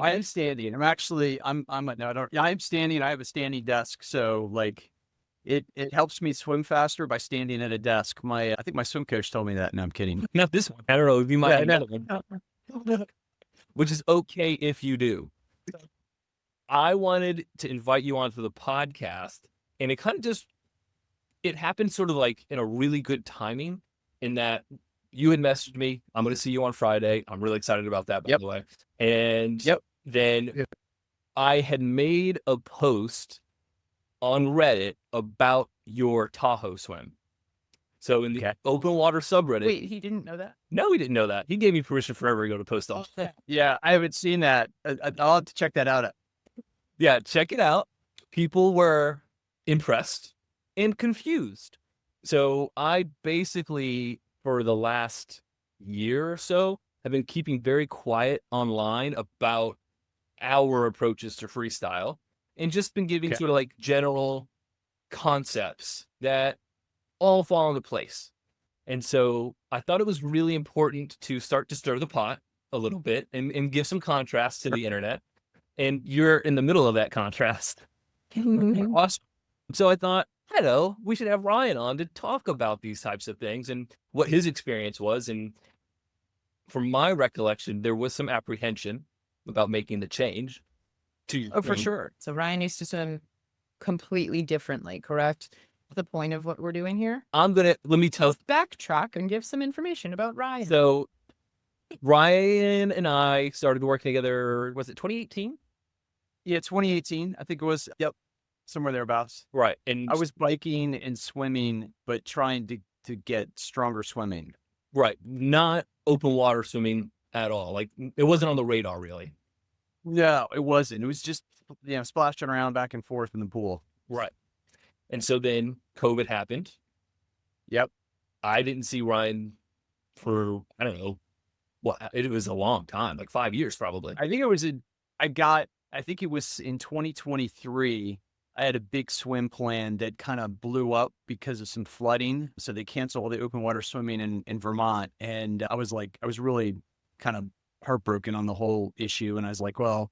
I am standing. No, I don't, yeah, I'm standing. I have a standing desk. So like it helps me swim faster by standing at a desk. I think my swim coach told me that. No, I'm kidding. Not this one. I don't know if you might Yeah, have no. another one, which is okay if you do. I wanted to invite you onto the podcast, and it kind of just, it happened sort of like in a really good timing in that you had messaged me, I'm going to see you on Friday. I'm really excited about that, by the way. And Yep. then I had made a post on Reddit about your Tahoe swim. So in the open water subreddit. Wait, he didn't know that? No, he didn't know that. He gave me permission forever ago to post on. Yeah, I haven't seen that. I'll have to check that out. Yeah, check it out. People were impressed and confused. So I basically, for the last year or so, have been keeping very quiet online about our approaches to freestyle and just been giving sort of like general concepts that all fall into place. And so I thought it was really important to start to stir the pot a little bit and give some contrast to the internet. And you're in the middle of that contrast. Awesome. So I thought, hello, we should have Ryan on to talk about these types of things and what his experience was. And from my recollection, there was some apprehension about making the change. For sure. So Ryan used to swim completely differently, correct? The point of what we're doing here? Let me tell. Backtrack and give some information about Ryan. So Ryan and I started working together, was it 2018? Yeah, 2018. I think it was. Yep. Somewhere thereabouts. Right. And I was biking and swimming, but trying to get stronger swimming. Right. Not open water swimming at all. Like it wasn't on the radar really. No, it wasn't. It was just, splashing around back and forth in the pool. Right. And so then COVID happened. Yep. I didn't see Ryan for, I don't know, it was a long time, like 5 years probably. I think it was in 2023. I had a big swim plan that kind of blew up because of some flooding. So they canceled all the open water swimming in Vermont. And I was really kind of heartbroken on the whole issue. And I was like, well,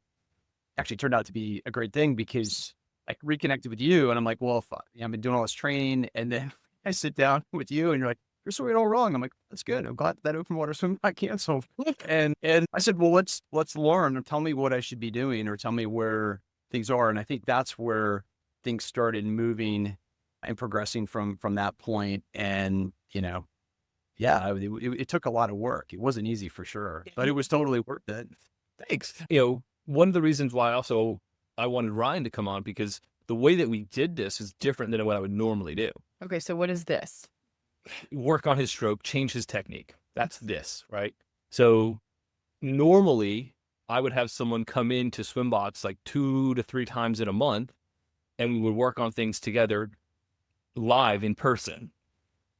actually turned out to be a great thing because I reconnected with you and I'm like, well, I've been doing all this training. And then I sit down with you and you're like, you're swimming all wrong. I'm like, that's good. I'm glad that open water swim got canceled. And I said, well, let's learn and tell me what I should be doing or tell me where things are. And I think that's where things started moving and progressing from that point. And, it took a lot of work. It wasn't easy for sure, but it was totally worth it. Thanks. One of the reasons why I wanted Ryan to come on because the way that we did this is different than what I would normally do. Okay, so what is this? Work on his stroke, change his technique. That's this, right? So normally I would have someone come into SwimBox like 2 to 3 times in a month and we would work on things together live in person.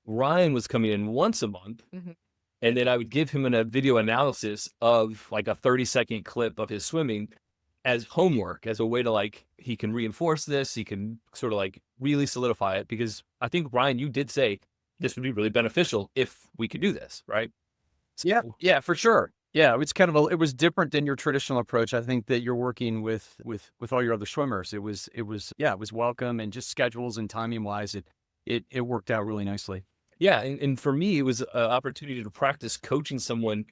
Ryan was coming in once a month and then I would give him a video analysis of like a 30-second clip of his swimming as homework, as a way to he can reinforce this. He can sort of really solidify it because I think, Ryan, you did say this would be really beneficial if we could do this, right? So, yeah, for sure. Yeah, it's it was different than your traditional approach. I think that you're working with all your other swimmers. It was welcome, and just schedules and timing wise, it worked out really nicely. Yeah, and for me, it was an opportunity to practice coaching someone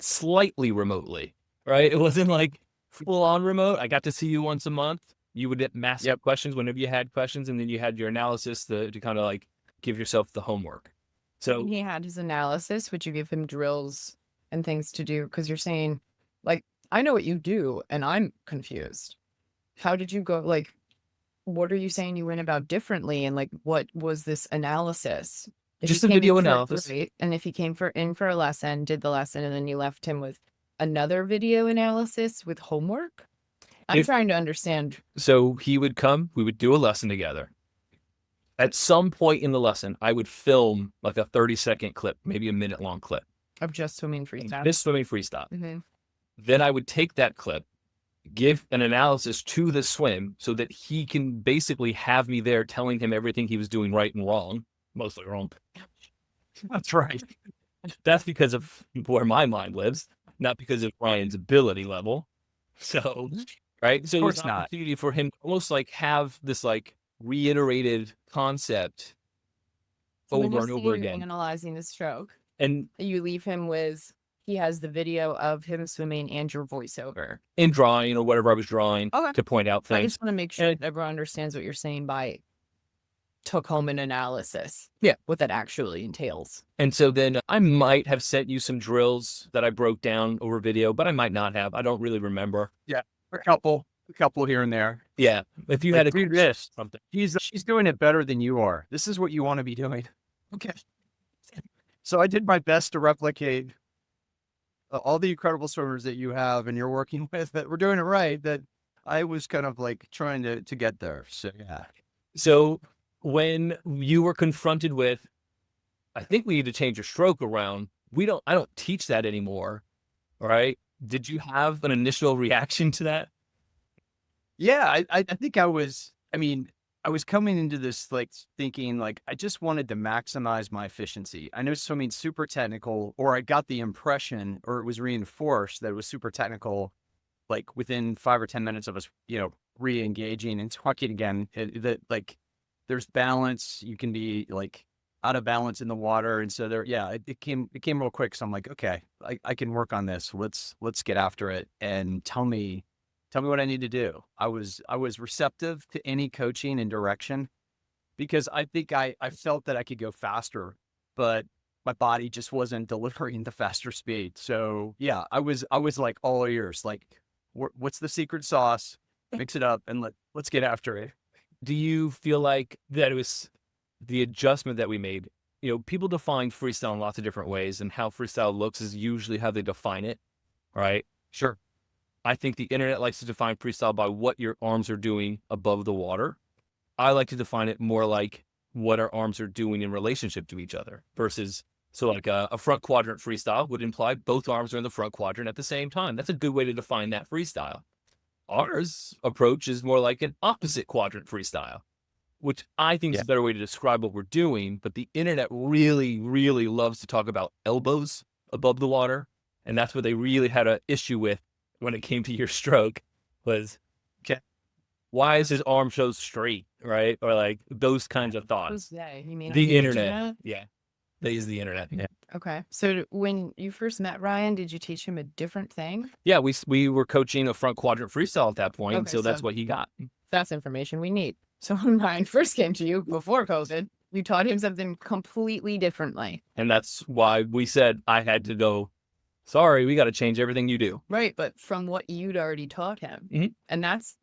slightly remotely, right? It wasn't full on remote. I got to see you once a month. You would ask questions whenever you had questions, and then you had your analysis to kind of give yourself the homework. So when he had his analysis, would you give him drills and things to do? Because you're saying, I know what you do, and I'm confused. How did you go? What are you saying you went about differently? And what was this analysis? Just a video analysis. And if he came in for a lesson, did the lesson, and then you left him with another video analysis with homework? I'm trying to understand. So he would come, we would do a lesson together. At some point in the lesson, I would film a 30-second clip, maybe a minute-long clip. Of just swimming freestyle. Just swimming freestyle. Then I would take that clip, give an analysis to the swim so that he can basically have me there telling him everything he was doing right and wrong. Mostly wrong. That's right. That's because of where my mind lives, not because of Ryan's ability level. So, right. So Of it was course an not. opportunity for him to almost like have this like reiterated concept So when over you're and over seeing again. analyzing the stroke, And you leave him with he has the video of him swimming and your voiceover. in drawing or whatever I was drawing Okay. to point out I things. just want to make sure And that everyone understands what you're saying by took home an analysis. Yeah. What that actually entails. And so then I might have sent you some drills that I broke down over video, but I might not have. I don't really remember. Yeah, a couple here and there. Yeah. If you Like, had a do this. something. She's doing it better than you are. This is what you want to be doing. Okay. So I did my best to replicate all the incredible swimmers that you have and you're working with that were doing it right. That I was kind of like trying to get there. So yeah. So when you were confronted with, I think we need to change your stroke around. I don't teach that anymore. All right. Did you have an initial reaction to that? Yeah, I think I was coming into this like thinking like I just wanted to maximize my efficiency. I know swimming's super technical, or I got the impression, or it was reinforced that it was super technical, like within 5 or 10 minutes of us, re-engaging and talking again. That like there's balance. You can be like out of balance in the water, and so it came real quick. So I'm like, okay, I can work on this. Let's get after it, and tell me what I need to do. I was receptive to any coaching and direction because I think I felt that I could go faster, but my body just wasn't delivering the faster speed. So yeah, I was like all ears. Like, what's the secret sauce? Mix it up and let's get after it. Do you feel like that it was the adjustment that we made? People define freestyle in lots of different ways, and how freestyle looks is usually how they define it, right? Sure. I think the internet likes to define freestyle by what your arms are doing above the water. I like to define it more like what our arms are doing in relationship to each other versus, so like a front quadrant freestyle would imply both arms are in the front quadrant at the same time. That's a good way to define that freestyle. Ours approach is more like an opposite quadrant freestyle, which I think is Yeah. a better way to describe what we're doing. But the internet really, really loves to talk about elbows above the water. And that's what they really had an issue with when it came to your stroke was, Okay. why is his arm so straight, right? Or like those kinds of Who's thoughts. they? You mean The internet. Yeah. They use the internet. Yeah. Okay. So when you first met Ryan, did you teach him a different thing? Yeah, we were coaching a front quadrant freestyle at that point, Okay, so that's so- what he got. That's information we need. So when Ryan first came to you before COVID, you taught him something completely differently. And that's why we said I had to go, sorry, we got to change everything you do. Right. But from what you'd already taught him. Mhm. And that's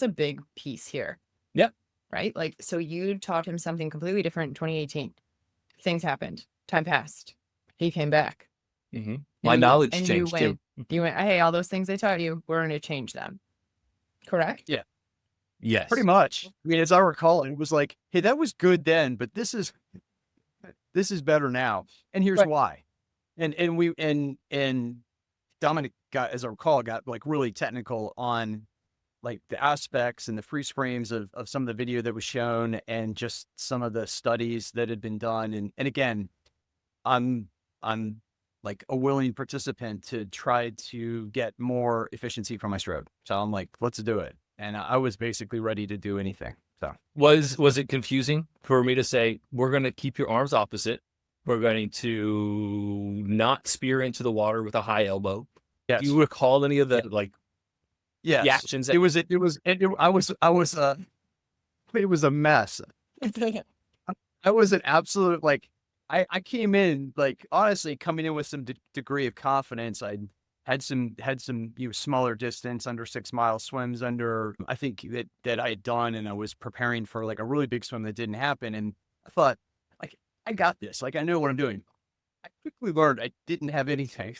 a big piece here. Yep. Right. Like, so you taught him something completely different in 2018. Things happened. Time passed. He came back. Mm-hmm. And My you- knowledge and changed too. You went, hey, all those things I taught you, we're going to change them. Correct? Yes. Pretty much. I mean, as I recall, it was like, hey, that was good then, but this is better now. And here's Right. why. And Dominic got, as I recall, got like really technical on like the aspects and the freeze frames of some of the video that was shown and just some of the studies that had been done. And again, I'm like a willing participant to try to get more efficiency from my stroke. So I'm like, let's do it. And I was basically ready to do anything. So Was it confusing for me to say, we're going to keep your arms opposite? We're going to not spear into the water with a high elbow. yes, Do you recall any of the yes, the actions that it was it was a mess. I was an absolute like I came in like honestly coming in with some degree of confidence. I had some smaller distance under 6 mile swims under I think that I had done, and I was preparing for like a really big swim that didn't happen, and I thought like I got this, like I know what I'm doing. I quickly learned I didn't have anything.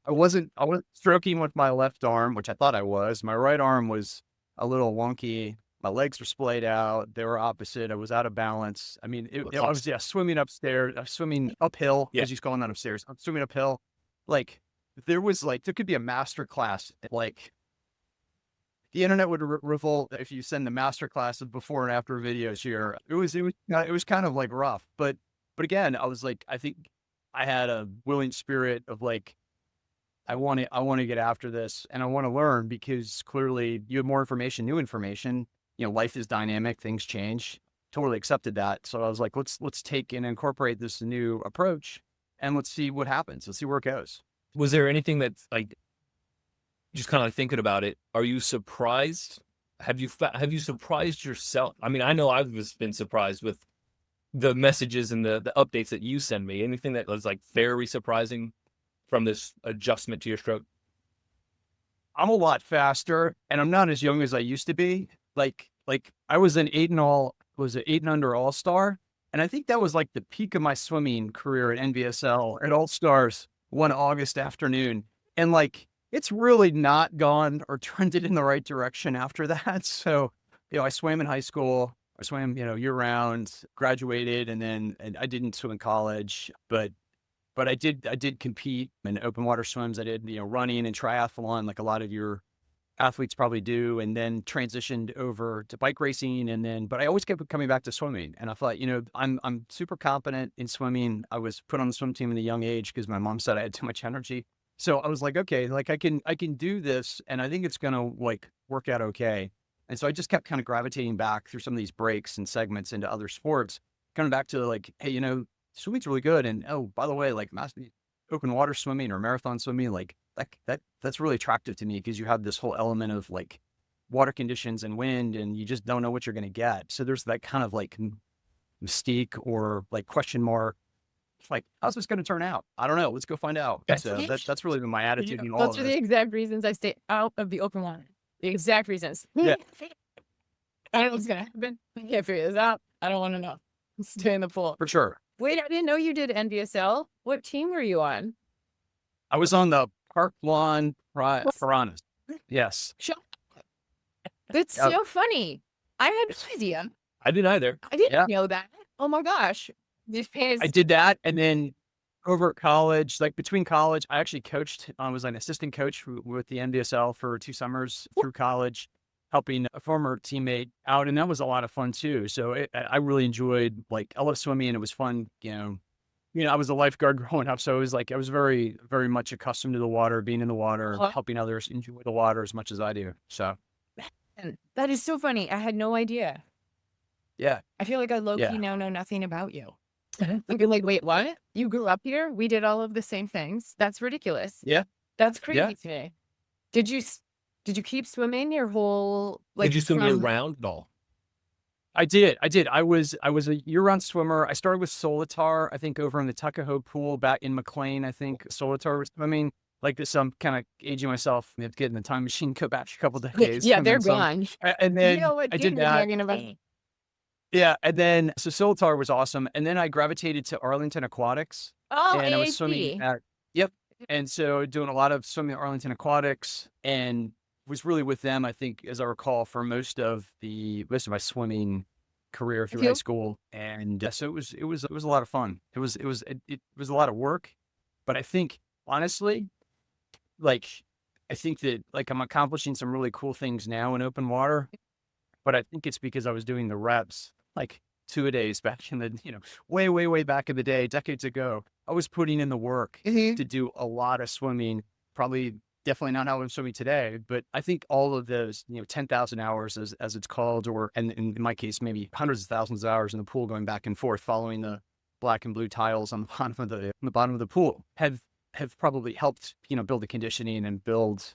I wasn't stroking with my left arm, which I thought I was. My right arm was a little wonky. My legs were splayed out. They were opposite. I was out of balance. I mean, I was swimming upstairs, swimming uphill Yeah. as he's going down upstairs. I'm swimming uphill. Like there could be a master class. Like the internet would revolt if you send the master class of before and after videos here. It was kind of like rough, but again, I was like, I think I had a willing spirit of like, I want to get after this and I want to learn because clearly you have more information, new information. You know, life is dynamic, things change. Totally accepted that. So I was like, let's take and incorporate this new approach and let's see what happens. Let's see where it goes. Was there anything that's like, just kind of like thinking about it, are you surprised? Have you surprised yourself? I mean, I know I've just been surprised with the messages and the updates that you send me. Anything that was like very surprising from this adjustment to your stroke? I'm a lot faster and I'm not as young as I used to be. Like I was an was an 8 and under all-star. And I think that was like the peak of my swimming career at NBSL at All Stars one August afternoon. And like, it's really not gone or trended in the right direction after that. So, you know, I swam in high school. I swam, you know, year round, graduated, and I didn't swim in college, but I did compete in open water swims. I did, you know, running and triathlon like a lot of your athletes probably do, and then transitioned over to bike racing. And then, but I always kept coming back to swimming. And I thought, you know, I'm super competent in swimming. I was put on the swim team at a young age because my mom said I had too much energy. So I was like, okay, like I can do this, and I think it's gonna like work out okay. And so I just kept kind of gravitating back through some of these breaks and segments into other sports, coming back to like, hey, you know, swimming's really good. And oh, by the way, like open water swimming or marathon swimming, like that's really attractive to me because you have this whole element of like water conditions and wind, and you just don't know what you're going to get. So there's that kind of like mystique or like question mark. It's like, how's this going to turn out? I don't know. Let's go find out. So that's really been my attitude in all Those of are the this. exact reasons I stay out of the open water. The exact reasons. Yeah. I don't know what's gonna happen. I can't figure this out. I don't want to know. Stay in the pool. For sure. Wait, I didn't know you did NBSL. What team were you on? I was on the Park Lawn Piranhas. Yes. That's so funny. I had no idea. I didn't either. I didn't Yeah. know that. Oh my gosh. This pays. I did that. And then over at college, like between college, I actually coached. I was an assistant coach with the NBSL for 2 summers through college, helping a former teammate out. And that was a lot of fun too. So I really enjoyed, like, I love swimming, and it was fun. I was a lifeguard growing up. So it was like, I was very, very much accustomed to the water, being in the water, helping others enjoy the water as much as I do. So And that is so funny. I had no idea. yeah. I feel like I low-key Yeah. now know nothing about you. I'm like, wait, what? You grew up here? We did all of the same things. That's ridiculous. Yeah. That's crazy Yeah. to me. Did you keep swimming your whole like? Did you swim year from- round at all? I did. I was a year-round swimmer. I started with Solitar, I think, over in the Tuckahoe pool back in McLean. I think Solitar was swimming. Like this, I'm kind of aging myself. I have to get in the time machine, go back a couple decades. Yeah, and they're then some. gone. And then You know what I did you're that. talking about. Yeah, and then so Solitar was awesome, and then I gravitated to Arlington Aquatics, Oh, and I was AAP. swimming at and so doing a lot of swimming at Arlington Aquatics, and was really with them, I think, as I recall, for most of my swimming career through high you- school. And so it was a lot of fun. It was a lot of work, but I think honestly, like, I think that like I'm accomplishing some really cool things now in open water, but I think it's because I was doing the reps like 2-a-days back in the, way back in the day, decades ago. I was putting in the work to do a lot of swimming, probably definitely not how I'm swimming today, but I think all of those, 10,000 hours as it's called, and in my case, maybe hundreds of thousands of hours in the pool going back and forth, following the black and blue tiles on the bottom of the pool have probably helped, build the conditioning and build,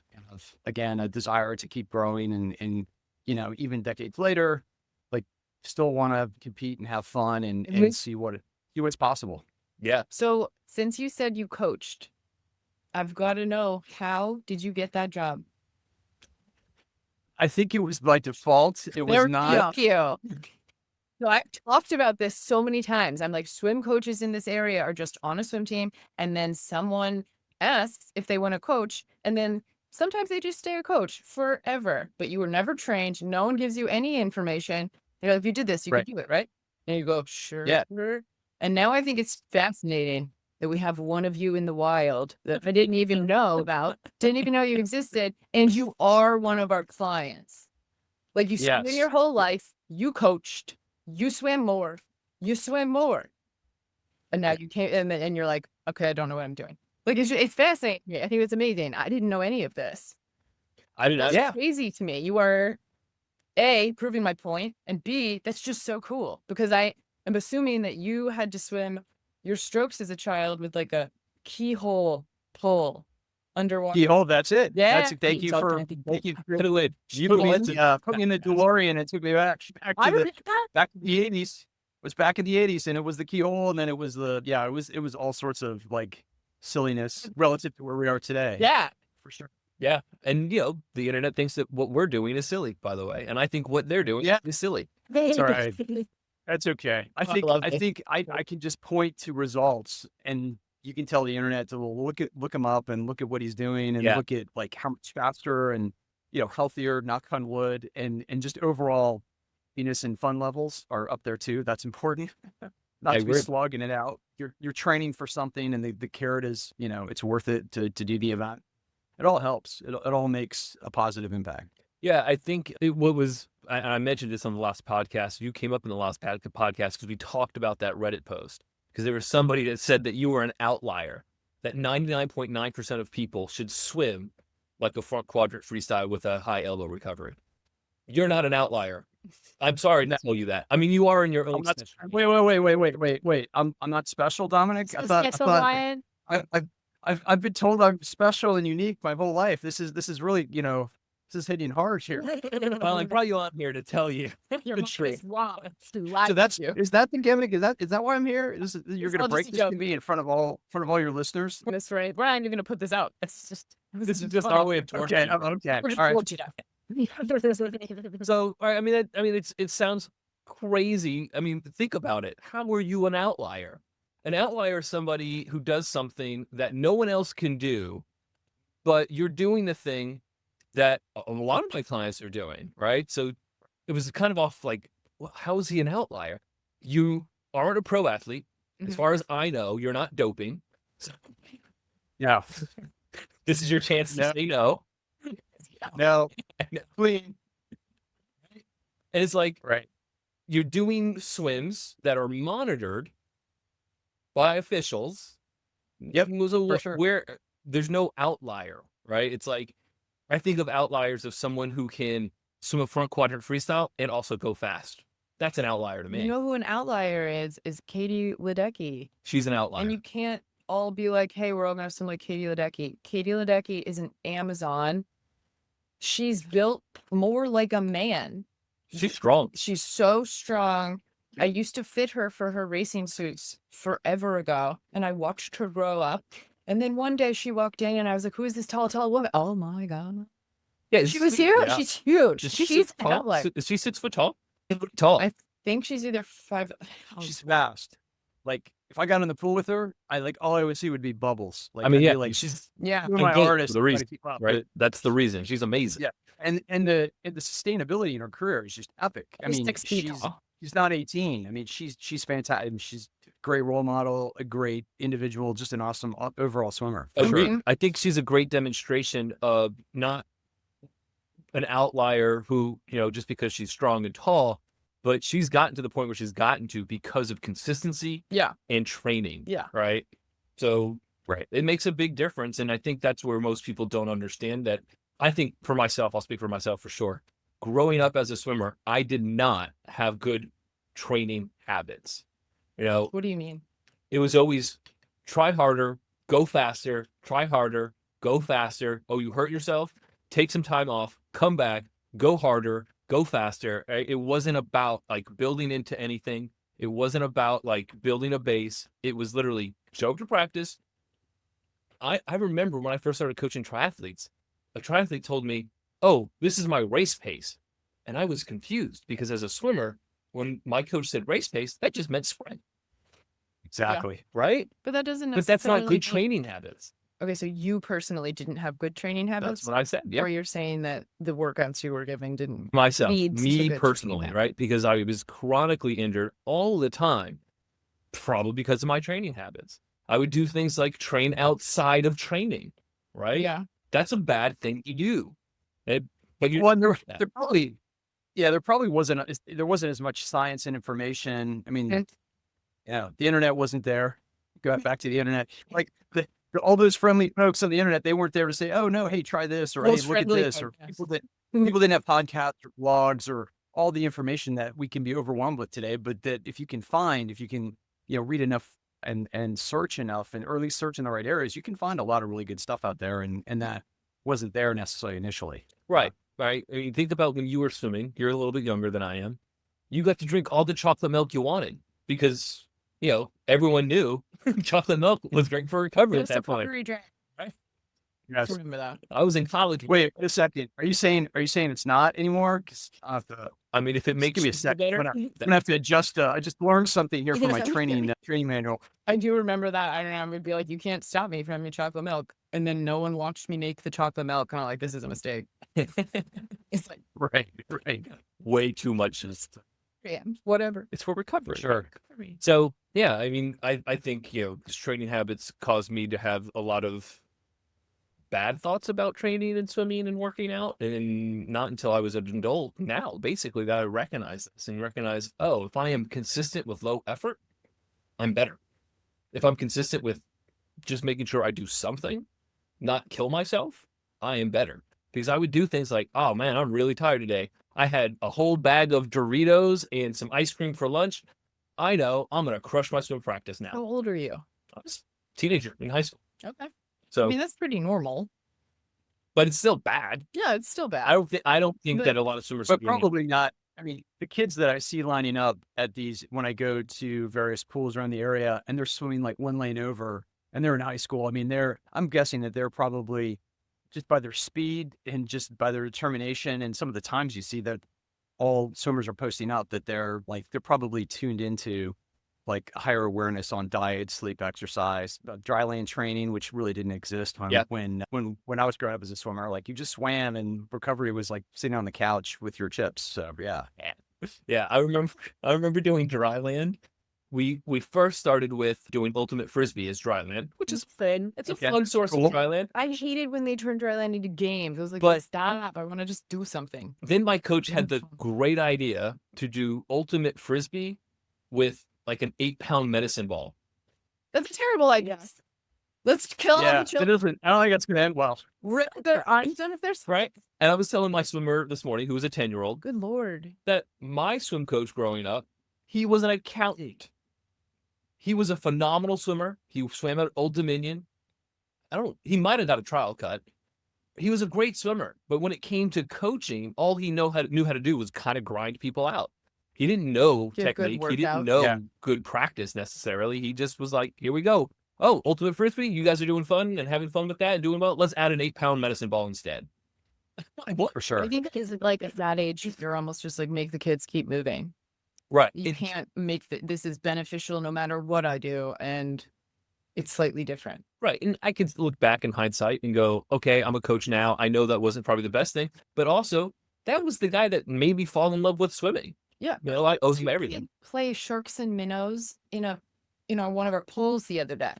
again, a desire to keep growing and even decades later, like still want to compete and have fun and see what's possible. Yeah. So since you said you coached, I've got to know, how did you get that job? I think it was by default. It was not. Thank you. So I've talked about this so many times. I'm like, swim coaches in this area are just on a swim team, and then someone asks if they want to coach, and then sometimes they just stay a coach forever. But you were never trained. No one gives you any information. They're like, if you did this, you Right. could do it, right? And you go, sure. Yeah. And now I think it's fascinating that we have one of you in the wild that I didn't even know about, didn't even know you existed, and you are one of our clients. Like, you spent Yes. your whole life, you coached, you swam more, and now you came and you're like, okay, I don't know what I'm doing. Like, it's fascinating to me. I think it's amazing. I didn't know any of this. I did not. That's Yeah. crazy to me. You are A, proving my point, and B, that's just so cool because I am assuming that you had to swim your strokes as a child with like a keyhole pull underwater. Keyhole, that's it. Yeah. Thank you for Put me in the DeLorean and took me back I to the remember that. back in the 80s. It was back in the 80s, and it was the keyhole, and then it was it was all sorts of like silliness relative to where we are today. Yeah. For sure. Yeah. And, the internet thinks that what we're doing is silly, by the way. And I think what they're doing is silly. It's all right. That's okay. I love think I can just point to results, and you can tell the internet to look him up and look at what he's doing and look at like how much faster and healthier, knock on wood, and just overall happiness and fun levels are up there too. That's important. Not to be slogging it out. You're training for something, and the carrot is it's worth it to do the event. It all helps. It all makes a positive impact. Yeah, I think I mentioned this on the last podcast. You came up in the last podcast because we talked about that Reddit post. Because there was somebody that said that you were an outlier, that 99.9% of people should swim like a front quadrant freestyle with a high elbow recovery. You're not an outlier. I'm sorry to tell you that. I mean, you are in your own. Wait. I'm not special, Dominic. Ryan. I've been told I'm special and unique my whole life. This is really, this is hitting hard here. Well, I brought you on here to tell you Your the mom truth. is wrong. So is that the gimmick? Is that why I'm here? You're going to break this to me in front of all your listeners? That's right. Brian, you're going to put this out. This is just our way of torturing. Okay. We're All gonna right. you down. So, I mean, it sounds crazy. I mean, think about it. How were you an outlier? An outlier is somebody who does something that no one else can do, but you're doing the thing that a lot of my clients are doing, right? So it was kind of off like, well, how is he an outlier? You aren't a pro athlete. As far as I know, you're not doping. So Yeah. this is your chance to say no. No. Clean. And it's like, Right. you're doing swims that are monitored by officials. Yep. For sure. Where there's no outlier, right? It's like, I think of outliers of someone who can swim a front quadrant freestyle and also go fast. That's an outlier to me. You know who an outlier is Katie Ledecky. She's an outlier. And you can't all be like, hey, we're all going to swim like Katie Ledecky. Katie Ledecky is an Amazon. She's built more like a man. She's strong. She's so strong. I used to fit her for her racing suits forever ago, and I watched her grow up. And then one day she walked in, and I was like, who is this tall woman? Oh, my God. Yeah, She was huge. Yeah. She's huge. Is she She's 6 tall? outlier. Is she 6 foot tall? Tall. I think she's either 5. She's fast. Like if I got in the pool with her, all I would see would be bubbles. Like I mean, I'd yeah, be like she's Yeah. who am I gate artist for the reason, trying to keep up, right. That's the reason. She's amazing. Yeah. And the sustainability in her career is just epic. I She's mean, 6 feet tall. she's not 18. I mean, she's fantastic. She's a great role model, a great individual, just an awesome overall swimmer. Agreed. Mhm. I think she's a great demonstration of not an outlier who, just because she's strong and tall, but she's gotten to the point where she's gotten to because of consistency Yeah. and training. Yeah. Right. So it makes a big difference. And I think that's where most people don't understand that. I think for myself, I'll speak for myself for sure. Growing up as a swimmer, I did not have good training habits. What do you mean? It was always try harder, go faster, try harder, go faster. Oh, you hurt yourself? Take some time off, come back, go harder, go faster. Right? It wasn't about like building into anything. It wasn't about like building a base. It was literally show up to practice. I remember when I first started coaching triathletes, a triathlete told me, oh, this is my race pace. And I was confused because as a swimmer, when my coach said race pace, that just meant sprint. Exactly. Right? But that doesn't But that's not necessarily good mean- training habits. Okay, so you personally didn't have good training habits? That's what I said. Yeah. Or you're saying that the workouts you were giving didn't. Myself, Needs to me good personally, training right? Because I was chronically injured all the time, probably because of my training habits. I would do things like train outside of training, right? Yeah. That's a bad thing to do. But you, Well, and there probably wasn't as much science and information. I mean, And- the internet wasn't there. Go back to the internet. Like all those friendly folks on the internet, they weren't there to say, "Oh no, hey, try this," or "Hey, Most look at friendly this," or podcasts. people didn't have podcasts or blogs or all the information that we can be overwhelmed with today. But that if you can read enough and search enough and early search in the right areas, you can find a lot of really good stuff out there, and that wasn't there necessarily initially. Right. Right. I mean, think about when you were swimming. You're a little bit younger than I am. You got to drink all the chocolate milk you wanted because, everyone knew chocolate milk was great for recovery at That's a that point. pottery drink. I Yes. remember that. I was in college. Wait a second. Are you saying it's not anymore? Because I mean, if it just makes give me a you feel sec. better, I'm gonna have to adjust. I just learned something here from my Yeah. training manual. I do remember that. I don't know. I would be like, you can't stop me from having chocolate milk. And then no one watched me make the chocolate milk. And I'm like, this is a mistake. It's like, Right. way too much. yeah, whatever. It's for recovery. Sure. So, yeah, I mean, I think, these training habits caused me to have a lot of bad thoughts about training and swimming and working out. And not until I was an adult now, basically, that I recognize this and recognize, oh, if I am consistent with low effort, I'm better. If I'm consistent with just making sure I do something, not kill myself, I am better. Because I would do things like, oh man, I'm really tired today. I had a whole bag of Doritos and some ice cream for lunch. I know I'm going to crush my swim practice now. How old are you? I was a teenager in high school. Okay. So, I mean, that's pretty normal. but it's still bad. Yeah, it's still bad. I don't think But- that a lot of swimmers But are doing it. probably not. I mean, the kids that I see lining up at these when I go to various pools around the area, and they're swimming like one lane over, and they're in high school. I mean, I'm guessing that they're probably just by their speed and just by their determination, and some of the times you see that all swimmers are posting up that they're probably tuned into like higher awareness on diet, sleep, exercise, dry land training, which really didn't exist Yeah. when I was growing up as a swimmer. Like you just swam, and recovery was like sitting on the couch with your chips. So yeah. Yeah, I remember doing dry land. We first started with doing ultimate frisbee as dry land, which is fun. It's a Okay, fun source cool. of dry land. I hated when they turned dry land into games. I was like, But- stop. I want to just do something. Then my coach had the Fun. great idea to do ultimate frisbee with like an 8-pound medicine ball. That's a terrible idea. Let's kill Yeah, all the it children. isn't. I don't think that's gonna end well. Rip their eyes out if they're Right. And I was telling my swimmer this morning, who was a 10-year-old, Good Lord. that my swim coach growing up, he was an accountant. He was a phenomenal swimmer. He swam at Old Dominion. He might have got a trial cut. He was a great swimmer. But when it came to coaching, all he knew how to do was kind of grind people out. He didn't know Give good technique. He didn't workouts. know Yeah. good practice necessarily. He just was like, here we go. Oh, ultimate frisbee. You guys are doing fun and having fun with that and doing well. Let's add an 8-pound medicine ball instead. For sure. I think kids like at that age, you're almost just like make the kids keep moving. Right. You can't make this is beneficial no matter what I do, and it's slightly different. Right. And I could look back in hindsight and go, okay, I'm a coach now. I know that wasn't probably the best thing, but also that was the guy that made me fall in love with swimming. Yeah. I owe him We everything. play sharks and minnows in one of our pools the other day.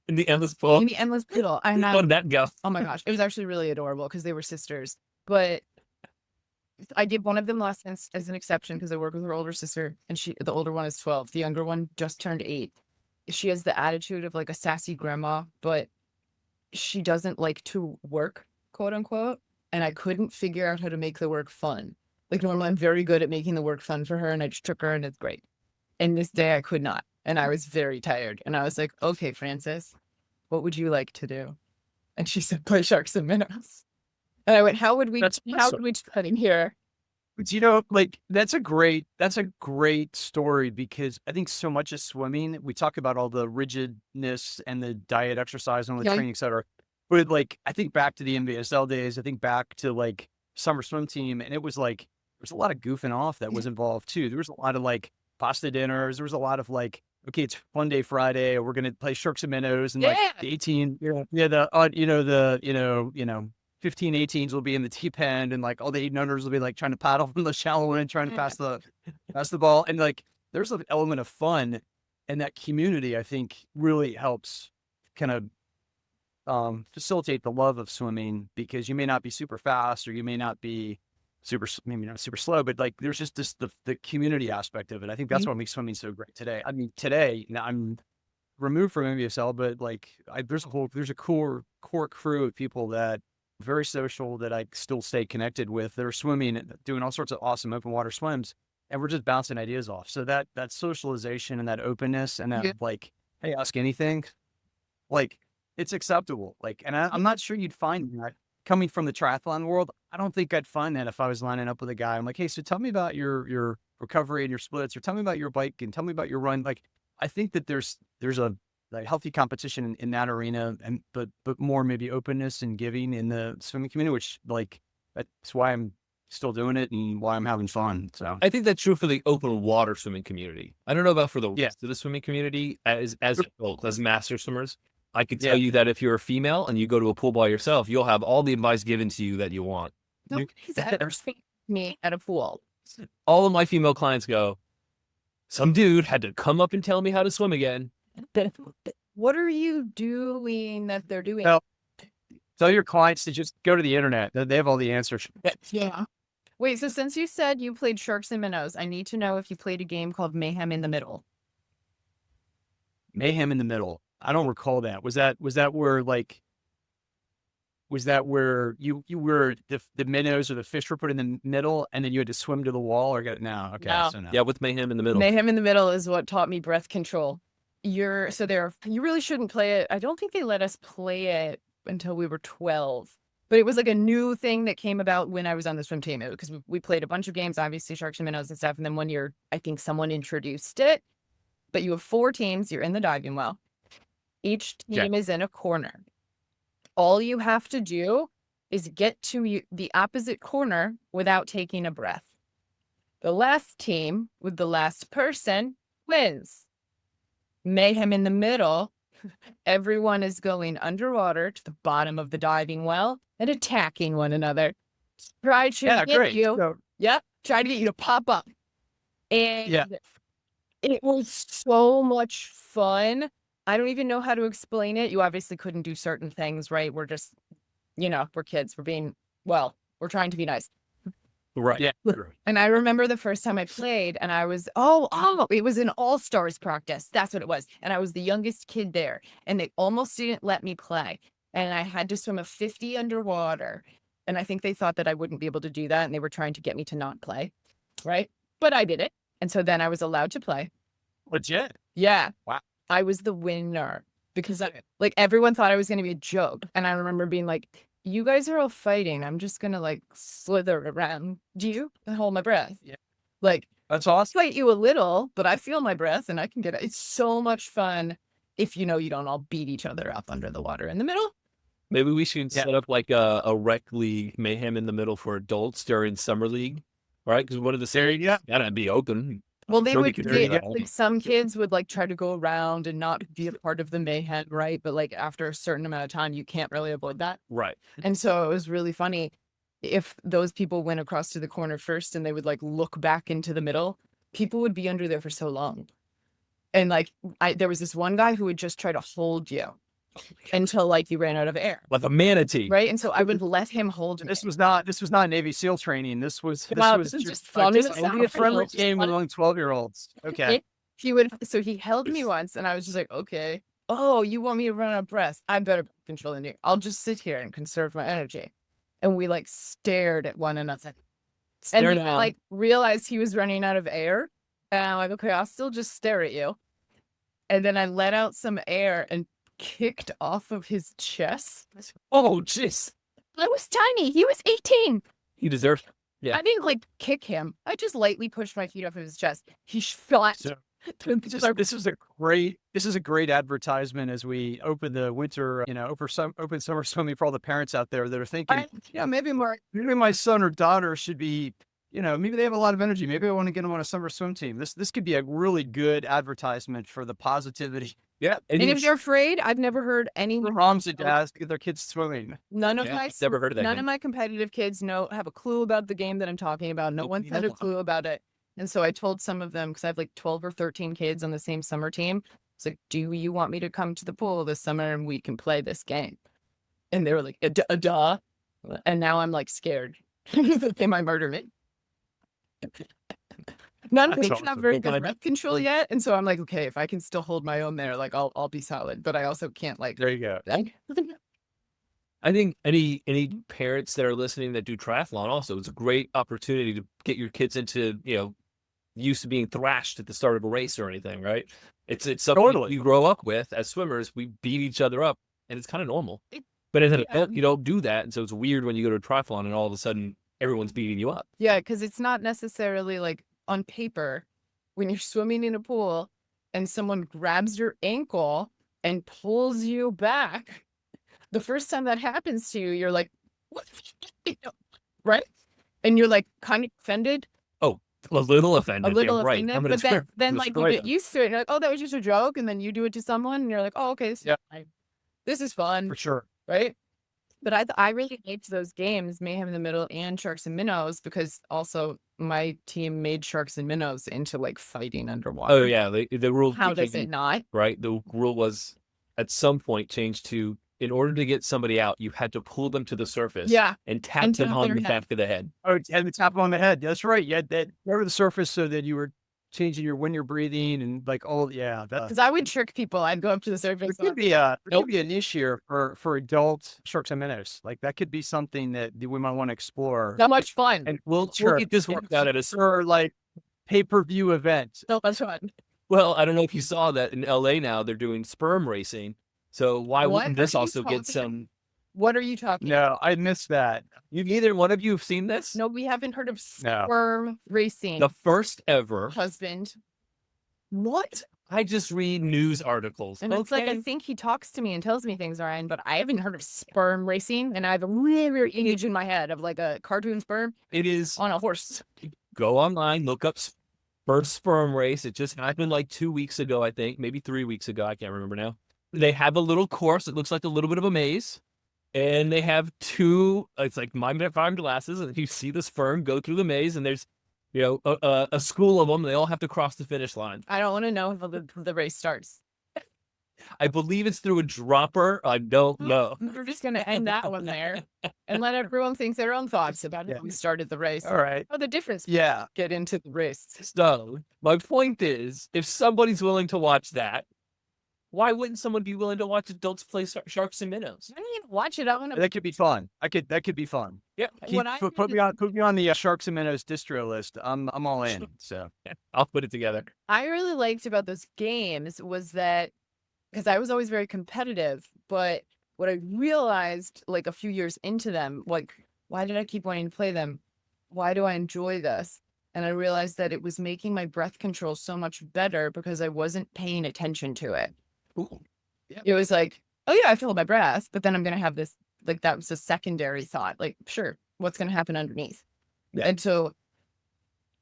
In the endless pool. In the endless pool. I How had did that go? Oh my gosh, it was actually really adorable because they were sisters. But I did one of them lessons as an exception because I work with her older sister, and the older one is 12. The younger one just turned 8. She has the attitude of like a sassy grandma, but she doesn't like to work, quote unquote. And I couldn't figure out how to make the work fun. Like normally I'm very good at making the work fun for her, and I just took her and it's great. And this day I could not. And I was very tired. And I was like, okay, Frances, what would you like to do? And she said, play sharks and minnows. And I went, how would we do that in here? But like that's a great story, because I think so much of swimming, we talk about all the rigidness and the diet, exercise, and all the Yeah. training, et cetera. But like I think back to the NVSL days, I think back to like summer swim team, and it was like there's a lot of goofing off that was involved too. There was a lot of like pasta dinners. There was a lot of like, okay, it's Fun Day Friday, or we're gonna play sharks and minnows, and like the 18, the 15 18s will be in the deep end, and like all the 8-unders will be like trying to paddle from the shallow end, trying to pass the ball, and like there's an element of fun, and that community I think really helps kind of facilitate the love of swimming, because you may not be super fast, or you may not be maybe not super slow, but like there's just the community aspect of it. I think that's what makes swimming so great today. I mean, today now I'm removed from NWSL, but like there's a core crew of people that very social that I still stay connected with. That are swimming, doing all sorts of awesome open water swims, and we're just bouncing ideas off. So that socialization and that openness and that like, hey, ask anything, like it's acceptable. Like, and I'm not sure you'd find that coming from the triathlon world. I don't think I'd find that if I was lining up with a guy. I'm like, hey, so tell me about your recovery and your splits, or tell me about your bike and tell me about your run. Like, I think that there's a like healthy competition in that arena, and but more maybe openness and giving in the swimming community, which like that's why I'm still doing it and why I'm having fun. So I think that's true for the open water swimming community. I don't know about for the Yeah. rest of the swimming community as adults, as master swimmers. I could Yeah. tell you that if you're a female and you go to a pool by yourself, you'll have all the advice given to you that you want. Nobody's ever seen me at a pool. All of my female clients go, some dude had to come up and tell me how to swim again. What are you doing that they're doing? Well, tell your clients to just go to the internet. They have all the answers. Yeah. Wait, so since you said you played Sharks and Minnows, I need to know if you played a game called Mayhem in the Middle. Mayhem in the Middle. I don't recall that. Was that where like was that where you were the minnows or the fish were put in the middle and then you had to swim to the wall or get no? Okay, No. so no. Yeah, with Mayhem in the middle. Mayhem in the Middle is what taught me breath control. You really shouldn't play it. I don't think they let us play it until we were 12. But it was like a new thing that came about when I was on the swim team, because we played a bunch of games, obviously Sharks and Minnows and stuff. And then one year, I think someone introduced it. But you have 4 teams. You're in the diving well. Each team is in a corner. All you have to do is get to the opposite corner without taking a breath. The last team with the last person wins. Mayhem in the Middle. Everyone is going underwater to the bottom of the diving well and attacking one another. Try to get you. Yep. Try to get you to pop up. And it was so much fun. I don't even know how to explain it. You obviously couldn't do certain things, right? We're just, we're kids. We're trying to be nice. Right. Yeah. And I remember the first time I played and I was, it was an all-stars practice. That's what it was. And I was the youngest kid there and they almost didn't let me play. And I had to swim a 50 underwater. And I think they thought that I wouldn't be able to do that. And they were trying to get me to not play. Right. But I did it. And so then I was allowed to play. Legit. Yeah. Wow. I was the winner because everyone thought I was going to be a joke. And I remember being like, you guys are all fighting. I'm just going to slither around you and hold my breath. Yeah. That's awesome. Fight you a little, but I feel my breath and I can get it. It's so much fun if you don't all beat each other up under the water in the middle. Maybe we should set up like a rec league, Mayhem in the Middle for adults during summer league. Right? Because one of the series gotta be open. Well, some kids would try to go around and not be a part of the mayhem, right? But after a certain amount of time, you can't really avoid that. Right. And so it was really funny if those people went across to the corner first and they would look back into the middle, people would be under there for so long. And there was this one guy who would just try to hold you until you ran out of air. Like a manatee. Right. And so I would let him hold me. This was not Navy SEAL training. This was just fun. A friendly game among 12-year-olds. Okay. He held me once and I was just like, okay. Oh, you want me to run out of breath? I'm better controlling you. I'll just sit here and conserve my energy. And we stared at one another. And realized he was running out of air. And I'm like, okay, I'll still just stare at you. And then I let out some air and kicked off of his chest. Oh, jeez. I was tiny. He was 18. He deserved it. Yeah. I didn't kick him. I just lightly pushed my feet off of his chest. He flat. This is a great advertisement as we open the winter, open summer swimming for all the parents out there that are thinking, maybe my son or daughter should be, maybe they have a lot of energy. Maybe I want to get them on a summer swim team. This could be a really good advertisement for the positivity. Yeah. And if you're afraid, I've never heard any moms and dads get their kids swimming. None of my competitive kids have a clue about the game that I'm talking about. No one's had a clue about it. And so I told some of them, because I have 12 or 13 kids on the same summer team. It's like, do you want me to come to the pool this summer and we can play this game? And they were like, duh. And now I'm scared that they might murder me. None That's of not awesome. very good Fine. breath control yet, and so I'm like, okay, if I can still hold my own there, like I'll be solid. But I also can't like. There you go. I think any parents that are listening that do triathlon also, it's a great opportunity to get your kids into, used to being thrashed at the start of a race or anything, right? It's something Totally. you grow up with as swimmers. We beat each other up, and it's kind of normal. But as an adult, you don't do that, and so it's weird when you go to a triathlon and all of a sudden everyone's beating you up. Yeah, because it's not necessarily like on paper when you're swimming in a pool and someone grabs your ankle and pulls you back. The first time that happens to you, you're like, what? Right? And you're like kind of offended, A little offended. a little yeah, right. offended, I'm gonna but then, destroy- then like you destroy get them. used to it. And you're like, oh, that was just a joke. And then you do it to someone and you're like, oh, okay, Yeah. this is fun. For sure. Right? But I really liked those games, Mayhem in the Middle and Sharks and Minnows, because also my team made Sharks and Minnows into like fighting underwater. Oh yeah, the rule. How does it not? Right, the rule was at some point changed to, in order to get somebody out, you had to pull them to the surface. Yeah. And tap And them tap on their the head. back of the head. Oh, and the tap on the head. That's right. Yeah, that over the surface so that you were changing when you're breathing and like that. Because I would trick people. I'd go up to the surface. There could be a niche here for adult sharks and minnows. Like that could be something that we might want to explore. Not much fun. And We'll get this worked out at a or like pay-per-view event. So much fun. Well, I don't know if you saw that in LA now they're doing sperm racing. So why What wouldn't are this you also get talking some? What are you talking No, I missed that. Neither one of you have seen this? No, we haven't heard of No. sperm racing. The first ever. Husband. What? I just read news articles. And it's like, I think he talks to me and tells me things, Ryan, but I haven't heard of sperm racing. And I have a really weird image in my head of like a cartoon sperm It is. on a horse. Go online, look up first sperm race. It just happened like 2 weeks ago, I think, maybe 3 weeks ago. I can't remember now. They have a little course. It looks like a little bit of a maze. And they have it's like magnifying glasses. And you see the sperm go through the maze, and there's, a school of them. They all have to cross the finish line. I don't want to know if the race starts. I believe it's through a dropper. I don't know. We're just going to end that one there and let everyone think their own thoughts about how we started the race. All right. Oh, the difference. Yeah. Get into the race. So my point is, if somebody's willing to watch that, why wouldn't someone be willing to watch adults play sharks and minnows? I didn't even watch it. I want to. That could be fun. That could be fun. Yeah. Put me on the Sharks and Minnows distro list. I'm all in. So I'll put it together. I really liked about those games was that because I was always very competitive, but what I realized like a few years into them, like, why did I keep wanting to play them? Why do I enjoy this? And I realized that it was making my breath control so much better because I wasn't paying attention to it. Ooh. It was like, oh yeah, I feel my breath, but then I'm going to have this, like, that was a secondary thought. Like, sure, what's going to happen underneath? Yeah. And so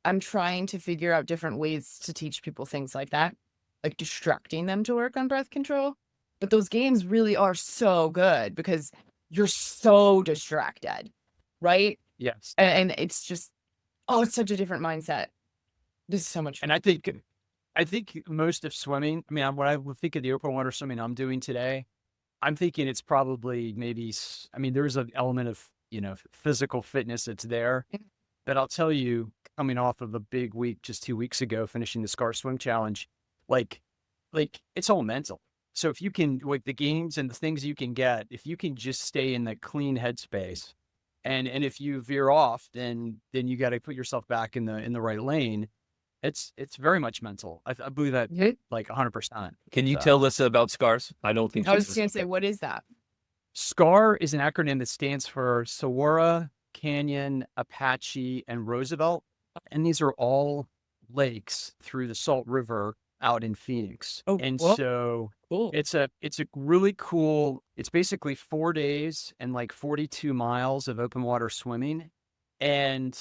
I'm trying to figure out different ways to teach people things like that, like distracting them to work on breath control. But those games really are so good because you're so distracted, right? yes. And it's just, oh, it's such a different mindset. This is so much fun. And I think most of swimming, I mean, when I would think of the open water swimming I'm doing today, I'm thinking it's probably there's an element of, physical fitness that's there. But I'll tell you, coming off of a big week just 2 weeks ago, finishing the Scar Swim Challenge, like it's all mental. So if you can, like the games and the things you can get, if you can just stay in the clean headspace, and if you veer off, then you got to put yourself back in the right lane. It's very much mental. I believe that like 100%. Can you tell us about SCARS? I don't think I was just going to say, what is that? SCAR is an acronym that stands for Saguaro, Canyon, Apache, and Roosevelt. And these are all lakes through the Salt River out in Phoenix. Oh, and well, so cool. it's a really cool, it's basically 4 days and like 42 miles of open water swimming. And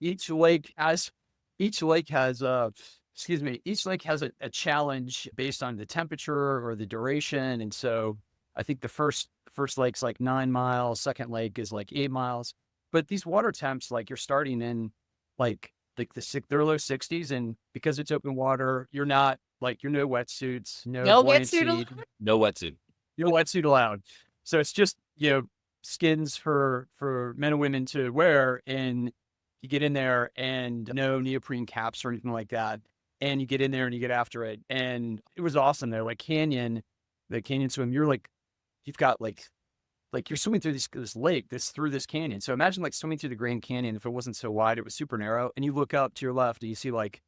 each lake has a challenge based on the temperature or the duration. And so I think the first lake's like 9 miles, second lake is like 8 miles. But these water temps, like you're starting in they're low 60s, and because it's open water, you're no wetsuits, No buoyancy, wetsuit? No wetsuit. no wetsuit allowed. So it's just skins for men and women to wear, and you get in there and no neoprene caps or anything like that. And you get in there and you get after it. And it was awesome there. Like the canyon swim, you've got like you're swimming through this lake that's through this canyon. So imagine like swimming through the Grand Canyon. If it wasn't so wide, it was super narrow. And you look up to your left and you see like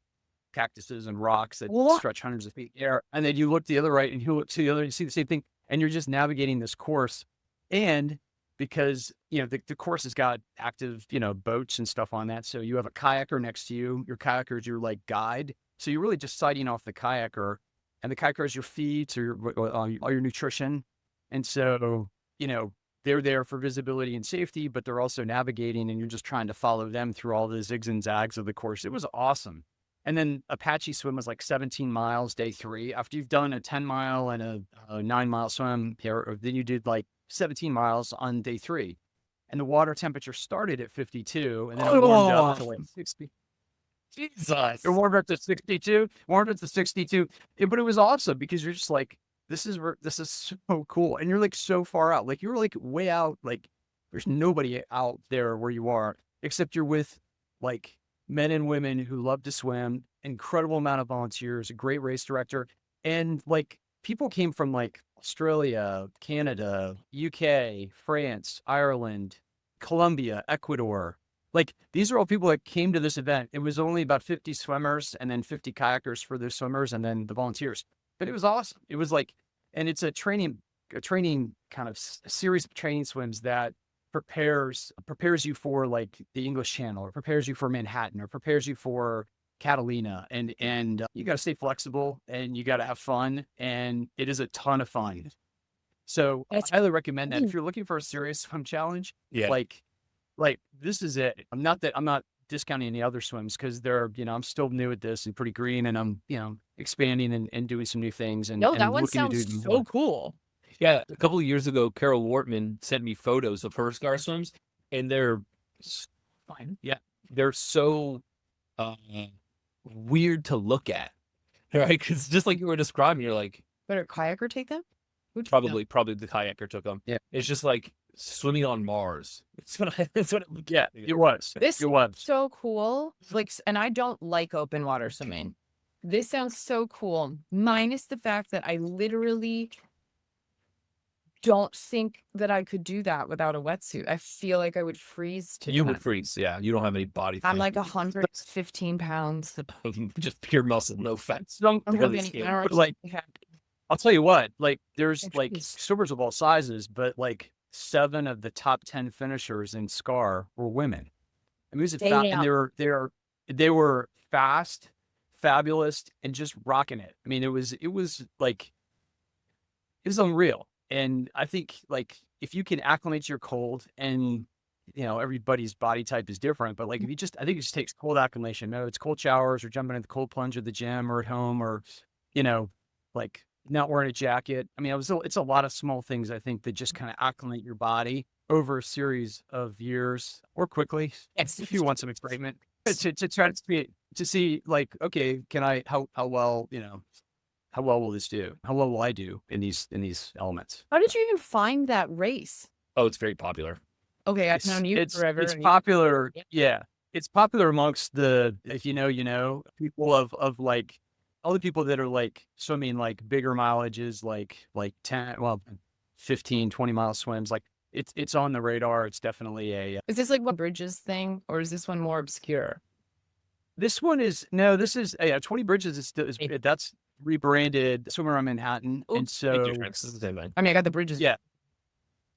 cactuses and rocks that What? stretch hundreds of feet in the air. And then you look to the other right and you look to the other, you see the same thing. And you're just navigating this course. And because, the course has got active, boats and stuff on that. So you have a kayaker next to you. Your kayaker is your like guide. So you're really just sighting off the kayaker, and the kayaker is your feet or all your nutrition. And so, they're there for visibility and safety, but they're also navigating, and you're just trying to follow them through all the zigs and zags of the course. It was awesome. And then Apache swim was like 17 miles day 3. After you've done a 10-mile and a 9-mile swim here, then you did like 17 miles on day 3. And the water temperature started at 52, and then it warmed up to like 60. Jesus. It warmed up to 62. Warmed up to 62. But it was awesome because you're just like, this is so cool. And you're like so far out. Like you're like way out. Like there's nobody out there where you are, except you're with like men and women who love to swim, incredible amount of volunteers, a great race director. And like people came from like Australia, Canada, UK, France, Ireland, Colombia, Ecuador. Like these are all people that came to this event. It was only about 50 swimmers and then 50 kayakers for the swimmers and then the volunteers. But it was awesome. It was like, and it's a training kind of a series of training swims that prepares you for like the English Channel, or prepares you for Manhattan, or prepares you for Catalina. And you got to stay flexible and you got to have fun. And it is a ton of fun. So I highly recommend that if you're looking for a serious swim challenge, Yeah. like this is it. I'm not discounting any other swims because they're, I'm still new at this and pretty green, and I'm, expanding and doing some new things. And No, that and one looking to sounds do so more. cool. Yeah. A couple of years ago, Carol Wortman sent me photos of her scar swims, and they're fine. Yeah. They're so weird to look at. Right? Because just like you were describing, you're like, Better kayaker take them? probably the kayaker took them. Yeah. It's just like swimming on Mars. It's what it looked Yeah, like. it was. This It was. so cool. Like, and I don't like open water swimming. This sounds so cool, minus the fact that I literally don't think that I could do that without a wetsuit. I feel like I would freeze to You death. would freeze. Yeah. You don't have any body I'm fat. like 115 pounds. just pure muscle, no fat. Some, I'm Really really skinny. but like, I'll tell you what, like there's Oh, like jeez. swimmers of all sizes, but like 7 of the top 10 finishers in SCAR were women. I mean, it was and Damn. they were fast, fabulous, and just rocking it. I mean, it was like, it was unreal. And I think like if you can acclimate to your cold, and everybody's body type is different, but like if I think it just takes cold acclimation. No, it's cold showers or jumping in the cold plunge at the gym or at home, or like not wearing a jacket. I mean, it's a lot of small things, I think, that just kind of acclimate your body over a series of years or quickly. If you want some excitement, to try to see like, okay, how well, how well will this do? How well will I do in these elements? How did you even find that race? Oh, it's very popular. Okay, I've known you forever. It's and popular. Yeah. Yeah. It's popular amongst the, if people of like, all the people that are like swimming like bigger mileages, like 10, 15, 20-mile swims. Like it's on the radar. It's definitely Is this like one Bridges thing, or is this one more obscure? this one is, no, this is, 20 Bridges is still, that's rebranded Swimmer on Manhattan. Ooh, And Big so, difference. It's the same thing. I mean, I got the Bridges. yeah.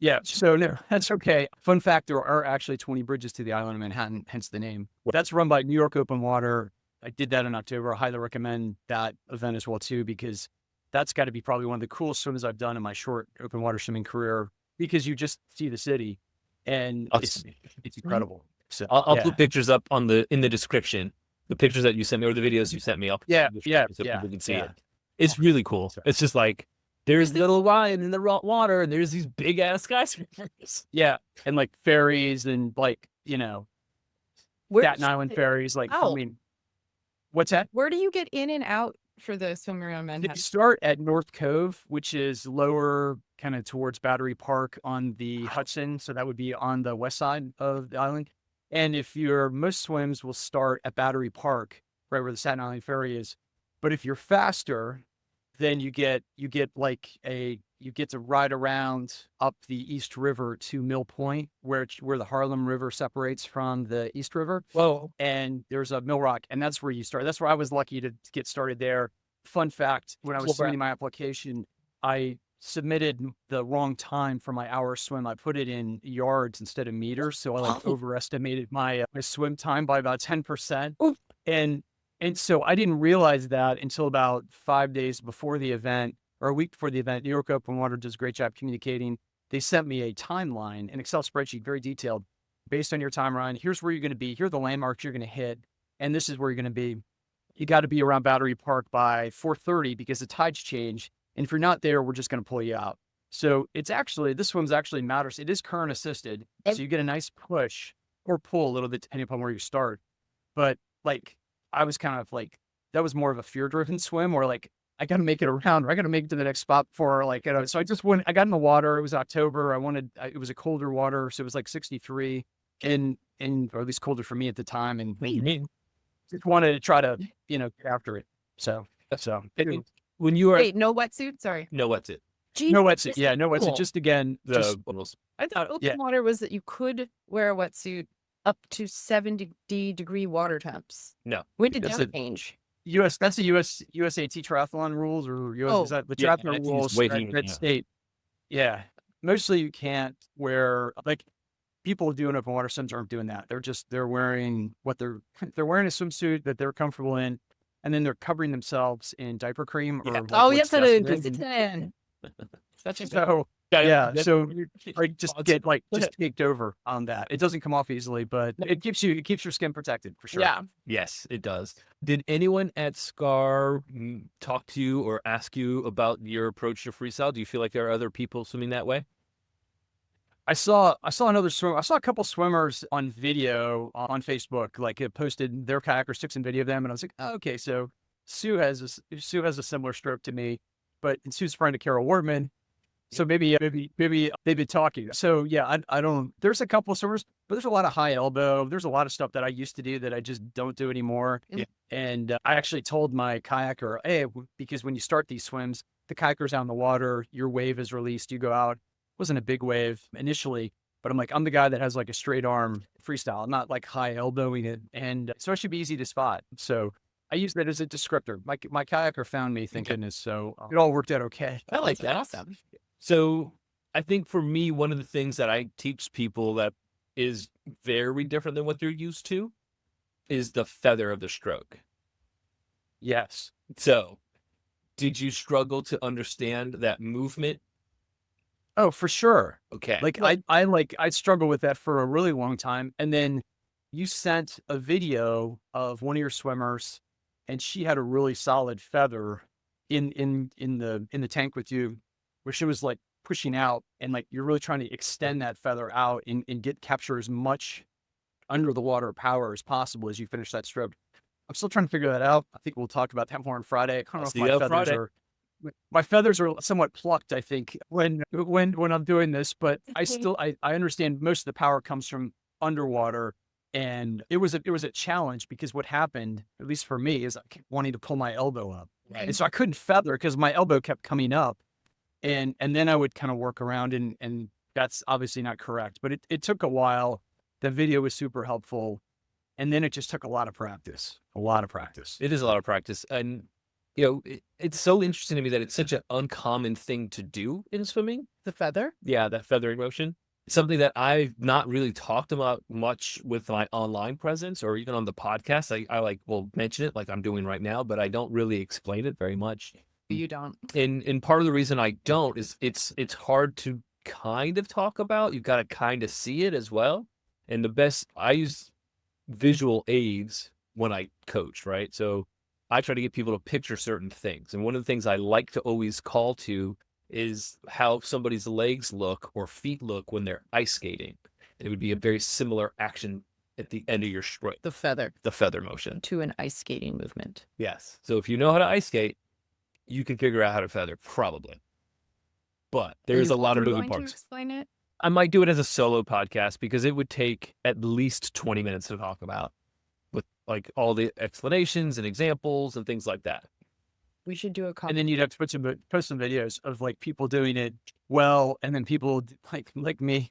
Yeah, so no, that's okay. Fun fact, there are actually 20 bridges to the island of Manhattan, hence the name. That's run by New York Open Water. I did that in October. I highly recommend that event as well too, because that's got to be probably one of the coolest swims I've done in my short open water swimming career, because you just see the city and it's incredible. So I'll put pictures up in the description. The pictures that you sent me, or the videos you sent me up. Yeah, so yeah, people can see yeah. it. It's really cool. It's just like there's little Ryan in the water, and there's these big ass skyscrapers. Yeah, and like ferries and like Staten Island ferries. Like, I mean, what's that? Where do you get in and out for the swim around They Manhattan? start at North Cove, which is lower kind of towards Battery Park on the Hudson. So that would be on the west side of the island. And if most swims will start at Battery Park, right where the Staten Island Ferry is. But if you're faster, then you get you get to ride around up the East River to Mill Point, where the Harlem River separates from the East River. Whoa. And there's a Mill Rock, and that's where you start. That's where I was lucky to get started there. Fun fact: when I was submitting my application, I submitted the wrong time for my hour swim. I put it in yards instead of meters, so I overestimated my swim time by about 10%. And so I didn't realize that until about 5 days before the event, or a week before the event. New York Open Water does a great job communicating. They sent me a timeline, an Excel spreadsheet, very detailed, based on your time, Ryan. Here's where you're going to be. Here are the landmarks you're going to hit, and this is where you're going to be. You got to be around Battery Park by 4:30 because the tides change. And if you're not there, we're just going to pull you out. So this swim's actually matters. It is current assisted. So you get a nice push or pull a little bit depending upon where you start. But I was kind of that was more of a fear-driven swim, or I got to make it around, or I got to make it to the next spot before so I just went, I got in the water. It was October. It was a colder water. So it was 63 or at least colder for me at the time. And just wanted to try to, get after it. When you are Wait, no wetsuit? Sorry. no what's it? Gee, no wetsuit. Yeah, no wetsuit. Just again, I thought open water was that you could wear a wetsuit up to 70-degree water temps. No. When did That's that change? that's the USAT triathlon rules, or is that the triathlon rules at state? Yeah. Mostly you can't wear, people doing open water swims aren't doing that. They're wearing they're wearing a swimsuit that they're comfortable in, and then they're covering themselves in diaper cream or Yes, it is. So so just get just caked over on that. It doesn't come off easily, but it keeps your skin protected for sure. Yeah. Yes, it does. Did anyone at SCAR talk to you or ask you about your approach to freestyle? Do you feel like there are other people swimming that way? I saw another swimmer. I saw a couple swimmers on video on Facebook, it posted their kayakers, took some video of them, and I was like, oh, okay, so Sue has a similar stroke to me, but Sue's a friend of Carol Wardman. So maybe they've been talking. So yeah, I don't. There's a couple of swimmers, but there's a lot of high elbow. There's a lot of stuff that I used to do that I just don't do anymore. Yeah. And I actually told my kayaker, hey, because when you start these swims, the kayaker's out in the water, your wave is released, you go out. It wasn't a big wave initially, but I'm the guy that has a straight arm freestyle. I'm not high elbowing it, and so it should be easy to spot. So I use that as a descriptor. My kayaker found me, thank goodness. So it all worked out okay. I like that. Awesome. So I think for me, one of the things that I teach people that is very different than what they're used to is the feather of the stroke. Yes. So did you struggle to understand that movement? Oh, for sure. Okay. I struggled with that for a really long time. And then you sent a video of one of your swimmers, and she had a really solid feather in the tank with you, where she was pushing out, and you're really trying to extend that feather out and capture as much under the water power as possible as you finish that stroke. I'm still trying to figure that out. I think we'll talk about that more on Friday. I don't know if my feathers are somewhat plucked, I think, when I'm doing this, but I understand most of the power comes from underwater. And it was a challenge, because what happened, at least for me, is I kept wanting to pull my elbow up. Right. And so I couldn't feather because my elbow kept coming up. And then I would kind of work around, and that's obviously not correct, but it took a while. The video was super helpful. And then it just took a lot of practice. It is a lot of practice. And, it's so interesting to me that it's such an uncommon thing to do in swimming. The feather? Yeah, that feathering motion. It's something that I've not really talked about much with my online presence, or even on the podcast. I will mention it like I'm doing right now, but I don't really explain it very much. You don't. And part of the reason I don't is it's hard to kind of talk about. You've got to kind of see it as well. And I use visual aids when I coach, right? So I try to get people to picture certain things. And one of the things I like to always call to is how somebody's legs look or feet look when they're ice skating. It would be a very similar action at the end of your stroke. The feather motion. to an ice skating movement. Yes. So if you know how to ice skate, you can figure out how to feather, probably. But there's a lot of moving parts. To explain it? I might do it as a solo podcast because it would take at least 20 minutes to talk about with like all the explanations and examples and things like that. We should do a And then you'd have to post some videos of like people doing it well, and then people like me,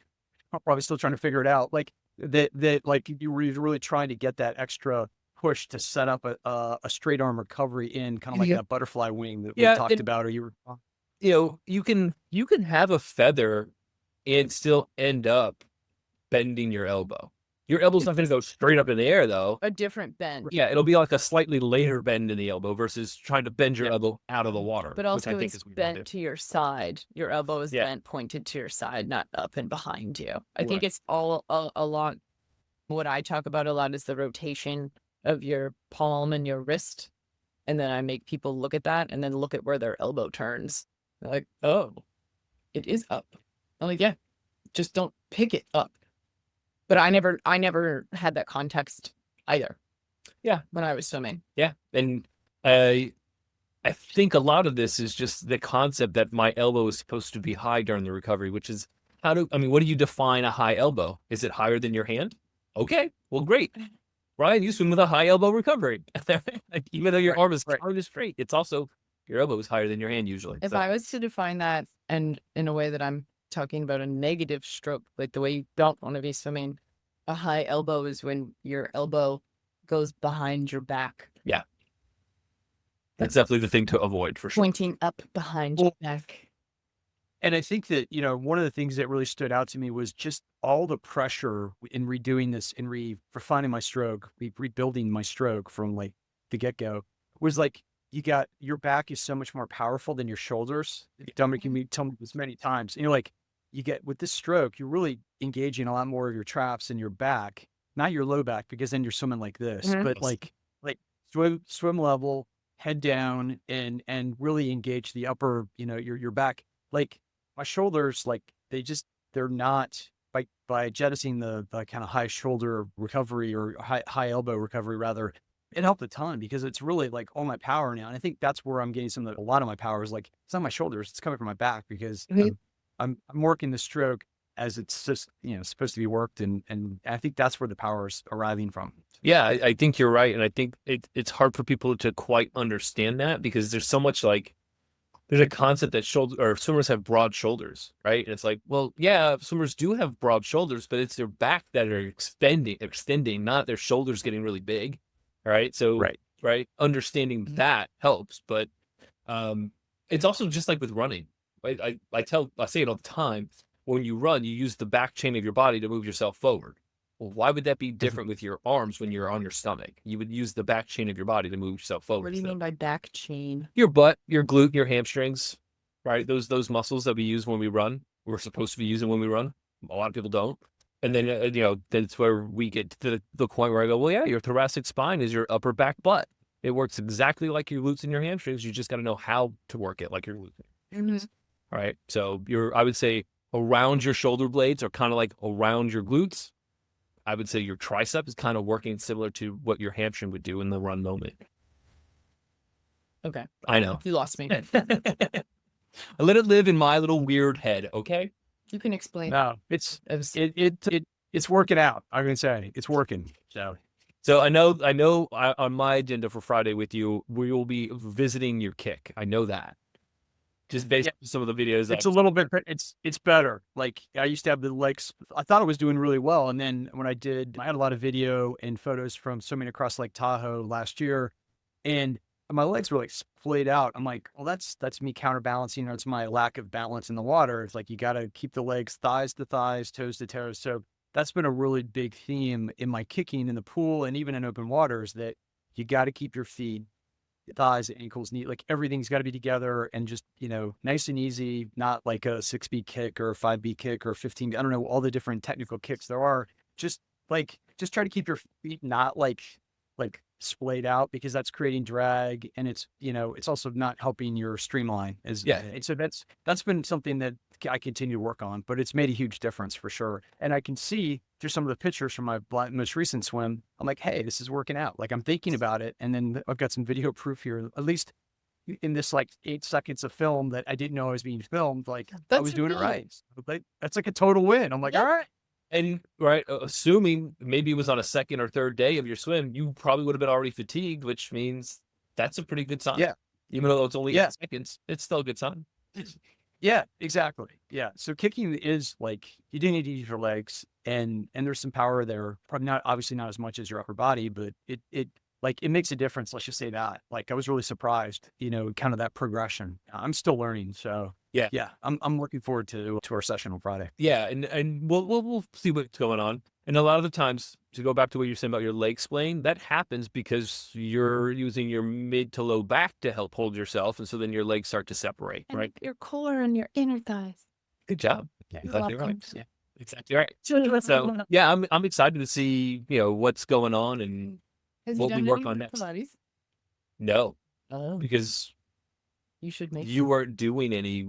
I'm probably still trying to figure it out. Like that like you were really trying to get that extra push to set up a straight arm recovery in kind of like Yeah. that butterfly wing that we Yeah, talked and about, or you were. you know, you can have a feather and still end up bending your elbow. Your elbow's not going to go straight up in the air, though. a different bend, Yeah, it'll be like a slightly later bend in the elbow versus trying to bend your elbow out of the water, but which also I think it's is what you wanna bent do. to your side. Your elbow is Yeah. bent, pointed to your side, not up and behind you. I think Right. it's all a lot. What I talk about a lot is the rotation of your palm and your wrist. And then I make people look at that and then look at where their elbow turns. They're like, oh, it is up. I'm like, yeah, just don't pick it up. But I never had that context either. Yeah. When I was swimming. Yeah, and I think a lot of this is just the concept that my elbow is supposed to be high during the recovery, which is what do you define a high elbow? Is it higher than your hand? Okay, well, great. Ryan, you swim with a high elbow recovery. Like, even though your arm is kind of straight, it's also your elbow is higher than your hand usually. If So, I was to define that, and in a way that I'm talking about a negative stroke, like the way you don't want to be swimming, a high elbow is when your elbow goes behind your back, that's definitely the thing to avoid for sure. pointing up behind your back. And I think that, one of the things that really stood out to me was just all the pressure in redoing this and refining my stroke, rebuilding my stroke from like the get-go was like, your back is so much more powerful than your shoulders. Dominic, you tell me this many times. And you're like, you get with this stroke, you're really engaging a lot more of your traps in your back, not your low back, because then you're swimming like this, Mhm. but like swim level, head down, and really engage the upper, your back. Like my shoulders, like they're not by jettisoning the kind of high shoulder recovery or high elbow recovery rather. It helped a ton because it's really like all my power now. And I think that's where I'm getting a lot of my power is like, it's not my shoulders, it's coming from my back because Mhm. I'm working the stroke as it's just, supposed to be worked. And I think that's where the power is arriving from. Yeah, I think you're right, and I think it's hard for people to quite understand that because there's so much like there's a concept that swimmers have broad shoulders, right? And it's like, well, yeah, swimmers do have broad shoulders, but it's their back that are extending, not their shoulders getting really big, right? So, right, understanding that helps, but it's also just like with running. I say it all the time. When you run, you use the back chain of your body to move yourself forward. Well, why would that be different with your arms when you're on your stomach? You would use the back chain of your body to move yourself forward. What do you mean by back chain? Your butt, your glute, your hamstrings, right? Those muscles that we use when we run, we're supposed to be using when we run. A lot of people don't. And then, that's where we get to the point where I go, well, yeah, your thoracic spine is your upper back butt. It works exactly like your glutes and your hamstrings. You just got to know how to work it like your glutes. Mhm. All right. So I would say around your shoulder blades are kind of like around your glutes. I would say your tricep is kind of working similar to what your hamstring would do in the run moment. Okay. I know. You lost me. I let it live in my little weird head, okay? You can explain. No, it's As- it's working out. I'm gonna say it's working. So I know on my agenda for Friday with you, we will be visiting your kick. I know that. Just based on some of the videos. It's a little bit, it's better. Like I used to have the legs, I thought it was doing really well. And then when I had a lot of video and photos from swimming across Lake Tahoe last year, and my legs were like splayed out. I'm like, well, that's me counterbalancing, or it's my lack of balance in the water. It's like, you got to keep the legs, thighs to thighs, toes to toes. So that's been a really big theme in my kicking in the pool and even in open waters, that you got to keep your feet, thighs, ankles, knee, like everything's got to be together and just, nice and easy, not like a 6B kick or a 5B kick or 15. I don't know, all the different technical kicks there are. Just try to keep your feet not like splayed out, because that's creating drag, and it's, it's also not helping your streamline and so that's been something that I continue to work on, but it's made a huge difference for sure. And I can see through some of the pictures from my most recent swim, I'm like, hey, this is working out. Like I'm thinking about it. And then I've got some video proof here. At least, in this like 8 seconds of film that I didn't know I was being filmed, like I That's was doing it okay. right. So, like, that's like a total win. I'm like, Yeah. all right. And right, assuming maybe it was on a second or third day of your swim, you probably would have been already fatigued, which means that's a pretty good sign. Yeah. Even though it's only Yeah. 8 seconds, it's still a good sign. Yeah, exactly. Yeah. So kicking is like you do need to use your legs and there's some power there. Probably not obviously not as much as your upper body, but it like it makes a difference. Let's just say that. Like I was really surprised, kind of that progression. I'm still learning. So Yeah. yeah, I'm looking forward to our session on Friday. Yeah, and we'll see what's going on. And a lot of the times, to go back to what you're saying about your leg splaying, that happens because you're using your mid to low back to help hold yourself, and so then your legs start to separate, And right? your core and your inner thighs. Good job. Yeah. Exactly right. welcome. Yeah. Exactly right. So yeah, I'm excited to see what's going on and Has what he we done work any on next. Pilates? No, Oh, because you should make. you weren't doing any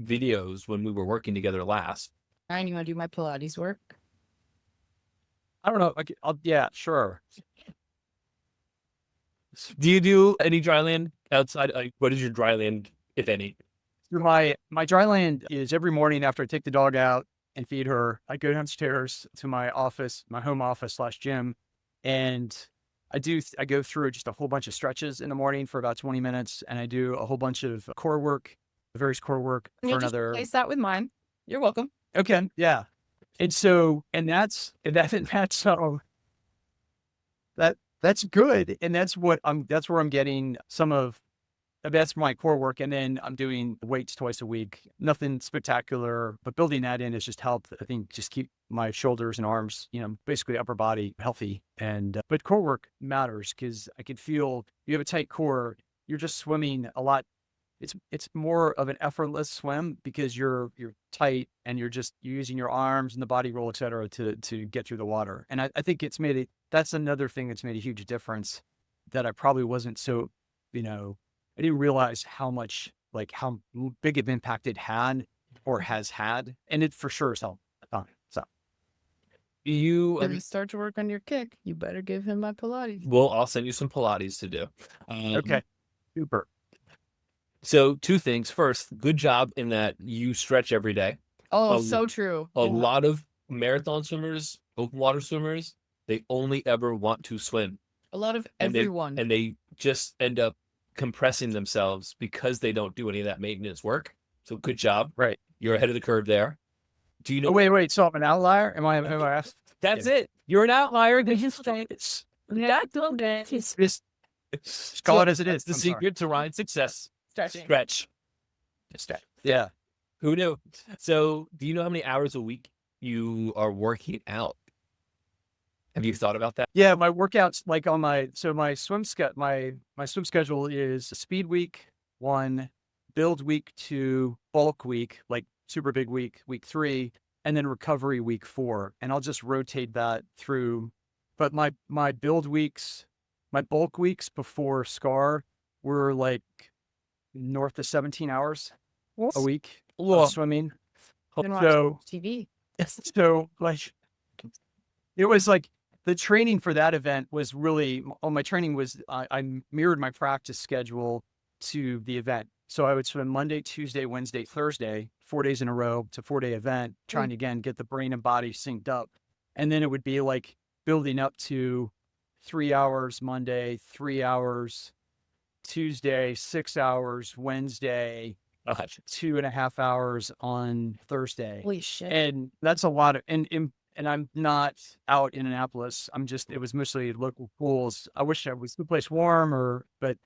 videos when we were working together last. Ryan, you want to do my Pilates work? I don't know. Like, yeah, sure. Do you do any dry land outside? Like, what is your dry land, if any? So my dry land is every morning after I take the dog out and feed her, I go downstairs to my office, my home office / gym, and I go through just a whole bunch of stretches in the morning for about 20 minutes, and I do a whole bunch of core work, various core work for You'll just another. replace that with mine. You're welcome. Okay, yeah, and so that's that's good, and that's where I'm getting some of. That's my core work. And then I'm doing weights twice a week. Nothing spectacular, but building that in has just helped, I think, just keep my shoulders and arms, basically upper body healthy. And, but core work matters because I can feel you have a tight core. You're just swimming a lot. It's more of an effortless swim because you're tight and you're using your arms and the body roll, et cetera, to get through the water. And I think that's another thing that's made a huge difference that I probably wasn't so, I didn't realize how much, like how big of impact it had or has had. And it for sure has helped a ton. So You When you start to work on your kick, you better give him my Pilates. well, I'll send you some Pilates to do. okay. Super. So 2 things. First, good job in that you stretch every day. Oh, A- so true. A lot of marathon swimmers, open water swimmers, they only ever want to swim. A lot of And everyone. they just end up compressing themselves because they don't do any of that maintenance work. So good job. Right. You're ahead of the curve there. Do you know? Oh, wait. So I'm an outlier? Am I asked? That's it. You're an outlier. Just call it as it is. That's the secret to Ryan's success. Stretching. Stretch. Yeah. Who knew? So do you know how many hours a week you are working out? Have you thought about that? Yeah. My workouts, like on my swim schedule is speed week 1, build week 2, bulk week, like super big week 3, and then recovery week 4. And I'll just rotate that through. But my build weeks, my bulk weeks before SCAR were like north of 17 hours a week of swimming. Then watch So, TV. so like, it was like the training for that event was really, my training was, I mirrored my practice schedule to the event. So I would swim Monday, Tuesday, Wednesday, Thursday, 4 days in a row. It's a 4-day event, trying to, again, get the brain and body synced up. And then it would be like building up to 3 hours Monday, 3 hours Tuesday, 6 hours Wednesday, 2.5 hours on Thursday. Holy shit. And that's a lot of, and I'm not out in Annapolis. It was mostly local pools. I wish I was the place warm but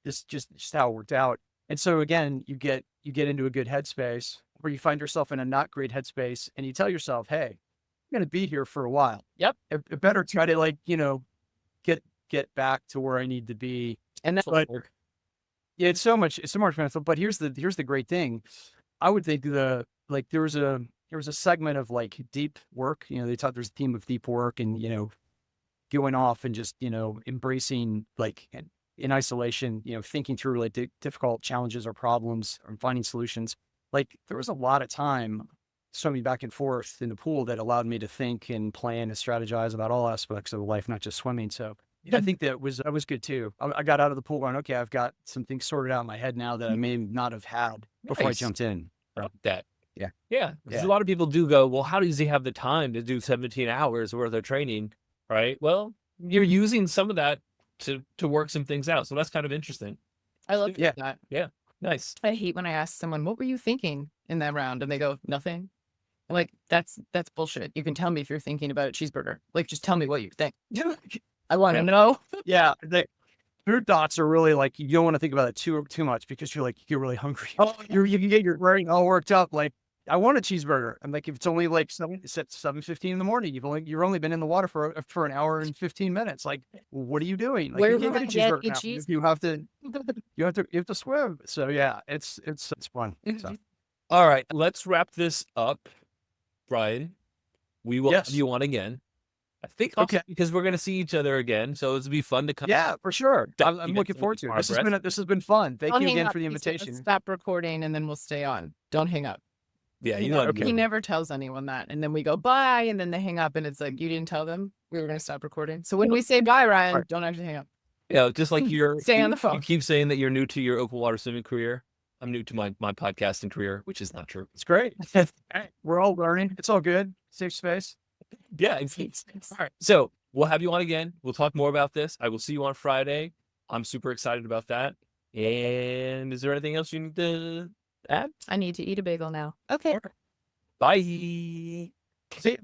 this just how it worked out. And so again, you get into a good headspace where you find yourself in a not great headspace and you tell yourself, hey, I'm going to be here for a while. Yep. I better try to get back to where I need to be. And that's But yeah, it's so much mental. But here's the great thing. I would think there was a segment of like deep work. They taught there's a theme of deep work and going off and just embracing like in isolation, thinking through like difficult challenges or problems or finding solutions. Like there was a lot of time swimming back and forth in the pool that allowed me to think and plan and strategize about all aspects of life, not just swimming. So I think that was good too. I got out of the pool going, okay, I've got some things sorted out in my head now that I may not have had before I Nice. jumped in. I like that. Yeah. Yeah. Because Yeah. a lot of people do go, well, how does he have the time to do 17 hours worth of training? Right. Well, you're using some of that to work some things out. So that's kind of interesting. I love Yeah. that. Nice. I hate when I ask someone, what were you thinking in that round? And they go, nothing. I'm like, that's bullshit. You can tell me if you're thinking about a cheeseburger. Like, just tell me what you think. I want to know. Yeah. Food thoughts are really like, you don't want to think about it too much because you're really hungry. Oh, you can get your brain all worked up. Like, I want a cheeseburger. I'm like, if it's only like 7:15 in the morning, you're only been in the water for an hour and 15 minutes. Like, what are you doing? Like, Where you will can't I get a get cheeseburger a now. cheese? You have to swim. So yeah, it's fun. So. All right. Let's wrap this up, Brian. We will have Yes. you on again. I think also because we're going to see each other again. So it'll be fun to come. Yeah, for sure. I'm You looking get forward to it. progress. This has been fun. Thank Don't you hang again up. for the He said, "Let's invitation. stop recording and then we'll stay on. Don't hang up. Yeah. He You know what I never, he mean. never tells anyone that. And then we go, bye. And then they hang up. And it's like, you didn't tell them we were going to stop recording. So when we say bye, Ryan, Right. don't actually hang up. Yeah. Just like Stay on the you phone. keep saying that you're new to your open water swimming career. I'm new to my podcasting career, which is not true. It's great. Hey, we're all learning. It's all good. Safe space. Yeah. All right. So we'll have you on again. We'll talk more about this. I will see you on Friday. I'm super excited about that. And is there anything else you need to add? I need to eat a bagel now. Okay. Bye. See you.